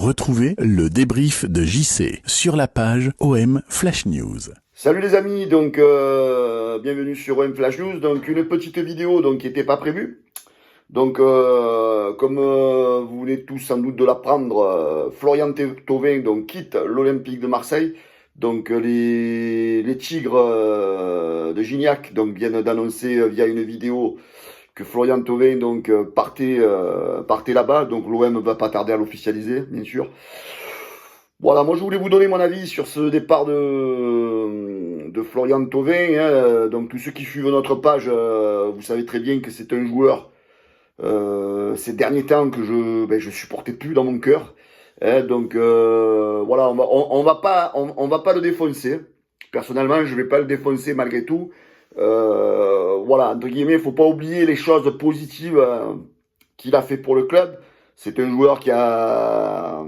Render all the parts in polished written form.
Retrouvez le débrief de JC sur la page OM Flash News. Salut les amis, bienvenue sur OM Flash News. Donc une petite vidéo qui n'était pas prévue. Comme vous venez tous sans doute de l'apprendre, Florian Thauvin quitte l'Olympique de Marseille. Les Tigres de Gignac viennent d'annoncer via une vidéo que Florian Thauvin partait là-bas. Donc l'OM va pas tarder à l'officialiser, bien sûr. Voilà, moi je voulais vous donner mon avis sur ce départ de Florian Thauvin. Donc tous ceux qui suivent notre page, vous savez très bien que c'est un joueur ces derniers temps que je supportais plus dans mon cœur. Voilà, on va pas le défoncer. Personnellement, je vais pas le défoncer malgré tout. Voilà, entre guillemets, faut pas oublier les choses positives qu'il a fait pour le club. C'est un joueur qui a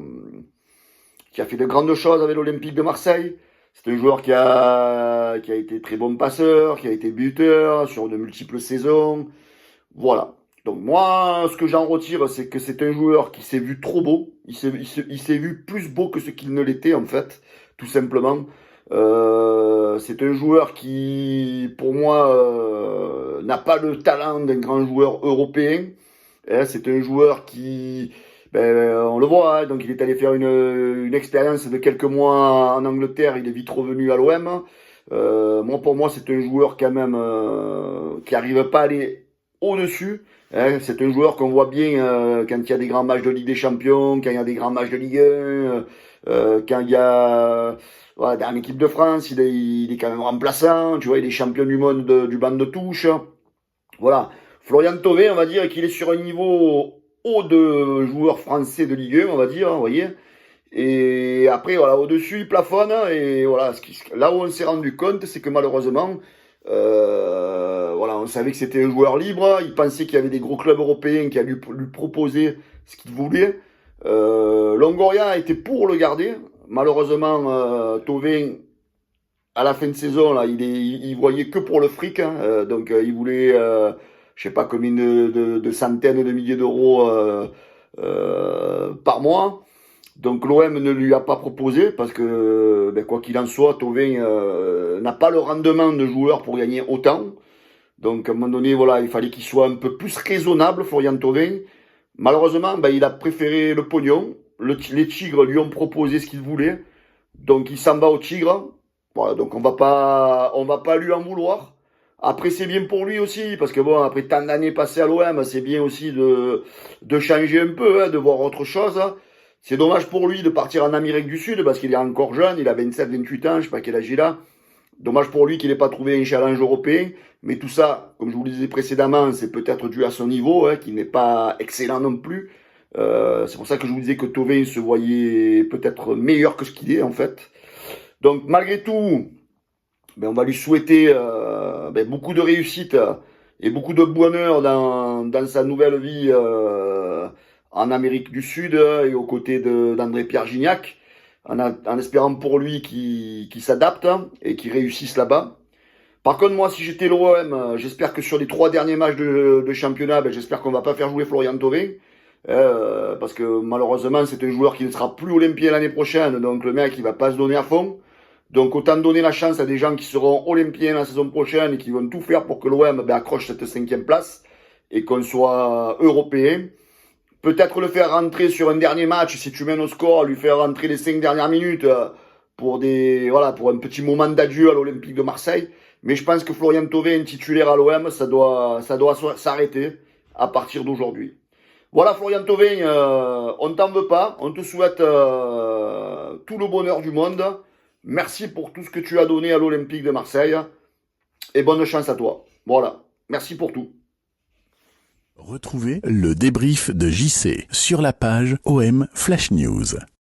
fait de grandes choses avec l'Olympique de Marseille. C'est un joueur qui a été très bon passeur, qui a été buteur sur de multiples saisons. Voilà. Donc moi, ce que j'en retire, c'est que c'est un joueur qui s'est vu trop beau. Il s'est vu plus beau que ce qu'il ne l'était, en fait, tout simplement. C'est un joueur qui, pour moi, n'a pas le talent d'un grand joueur européen. C'est un joueur qui, on le voit, donc il est allé faire une expérience de quelques mois en Angleterre. Il est vite revenu à l'OM. Pour moi, c'est un joueur quand même qui n'arrive pas à aller au-dessus. C'est un joueur qu'on voit bien quand il y a des grands matchs de Ligue des Champions, quand il y a des grands matchs de Ligue 1, quand il y a dans l'équipe de France, il est quand même remplaçant, tu vois, il est champion du monde du banc de touche. Voilà. Florian Thauvin, on va dire qu'il est sur un niveau haut de joueurs français de Ligue 1, on va dire, vous voyez. Et après, voilà, au-dessus, il plafonne. Et voilà, là où on s'est rendu compte, c'est que malheureusement, voilà, on savait que c'était un joueur libre. Il pensait qu'il y avait des gros clubs européens qui allaient lui proposer ce qu'il voulait. Longoria était pour le garder. Malheureusement, Thauvin, à la fin de saison, là, il voyait que pour le fric. Il voulait, je sais pas combien de centaines de milliers d'euros par mois. Donc l'OM ne lui a pas proposé parce que, quoi qu'il en soit, Thauvin n'a pas le rendement de joueur pour gagner autant. Donc à un moment donné, voilà, il fallait qu'il soit un peu plus raisonnable, Florian Thauvin. Malheureusement, il a préféré le pognon. Les Tigres lui ont proposé ce qu'il voulait. Donc il s'en va aux Tigres. Voilà, donc on va pas lui en vouloir. Après, c'est bien pour lui aussi, parce que bon, après tant d'années passées à l'OM, c'est bien aussi de changer un peu, de voir autre chose. C'est dommage pour lui de partir en Amérique du Sud, parce qu'il est encore jeune, il a 27, 28 ans, je sais pas quel âge il a. Dommage pour lui qu'il n'ait pas trouvé un challenge européen. Mais tout ça, comme je vous le disais précédemment, c'est peut-être dû à son niveau, qu'il n'est pas excellent non plus. C'est pour ça que je vous disais que Thauvin se voyait peut-être meilleur que ce qu'il est, en fait. Donc, malgré tout, on va lui souhaiter beaucoup de réussite et beaucoup de bonheur dans sa nouvelle vie en Amérique du Sud et aux côtés d'André-Pierre Gignac, en espérant pour lui qu'il s'adapte et qu'il réussisse là-bas. Par contre, moi, si j'étais l'OM, j'espère que sur les 3 derniers matchs de championnat, j'espère qu'on va pas faire jouer Florian Thauvin. Parce que malheureusement, c'est un joueur qui ne sera plus olympien l'année prochaine. Donc le mec, il va pas se donner à fond. Donc autant donner la chance à des gens qui seront olympiens la saison prochaine et qui vont tout faire pour que l'OM accroche cette 5e place et qu'on soit européen. Peut-être le faire rentrer sur un dernier match, si tu mènes au score, lui faire rentrer les 5 dernières minutes pour un petit moment d'adieu à l'Olympique de Marseille. Mais je pense que Florian Thauvin, titulaire à l'OM, ça doit s'arrêter à partir d'aujourd'hui. Voilà Florian Thauvin, on t'en veut pas, on te souhaite tout le bonheur du monde. Merci pour tout ce que tu as donné à l'Olympique de Marseille et bonne chance à toi. Voilà, merci pour tout. Retrouvez le débrief de JC sur la page OM Flash News.